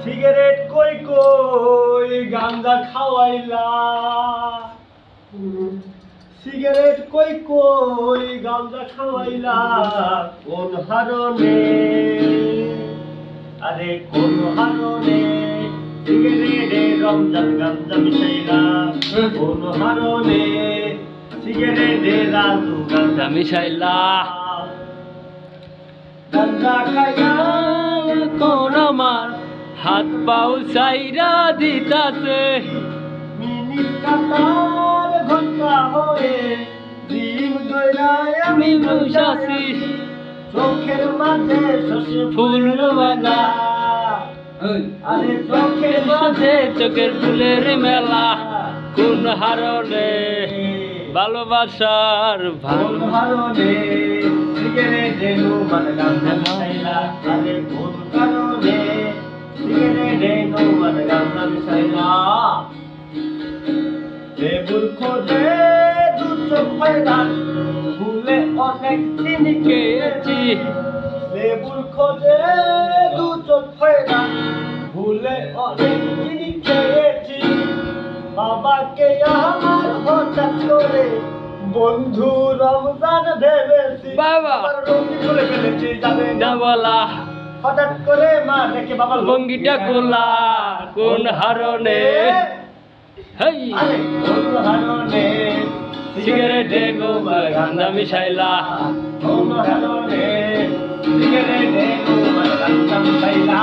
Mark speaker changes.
Speaker 1: Cigarette কই কই গাঞ্জা খাওয়াইলা cigarette কই কই গাঞ্জা খাওয়াইলা কোন হারনে আরে কোন হারনে সিগারেটে রমজান গাঞ্জা মিশাইলা কোন হারনে সিগারেটে রাজু গাঞ্জা
Speaker 2: মিশাইলা
Speaker 1: গাঞ্জা খাইয়া
Speaker 2: কোন আমার হাত পাও চাইরা দিতাছে
Speaker 1: মিনিট কাটার ঘন্টা হয়ে দিন দইরায়
Speaker 2: আমি বসাছি
Speaker 1: চোখের মাঝে শশী
Speaker 2: ফুল বাগা
Speaker 1: আরে চোখের
Speaker 2: মাঝে চোখের ফুলের মেলা কোন হারনে ভালোবাসার
Speaker 1: কোন হারনে সিগারেটে নুমান গাঞ্জা মিশাইলা আরে কোন কারণে সিগারেটে নুমান গাঞ্জা মিশাইলা লেবুর খোঁজে দু চোখ হয়রান ভুলে অনেক চিনি খেয়েছি লেবুর খোঁজে দু চোখ হয়রান ভুলে অনেক চিনি খেয়েছি বাবাকে আমার হঠাৎ করে বন্ধু রমজান ভেবেছি
Speaker 2: বাবা।
Speaker 1: আবার রঙি খুলে ফেলেছি যাবে
Speaker 2: না বলা
Speaker 1: হঠাৎ করে মা দেখে বাবা
Speaker 2: লঙ্গিটা খোলা কোন হারনে হেই
Speaker 1: আরে কোন হারনে
Speaker 2: সিগারেটে গাঞ্জা মিশাইলা
Speaker 1: কোন হারনে সিগারেটে গাঞ্জা মিশাইলা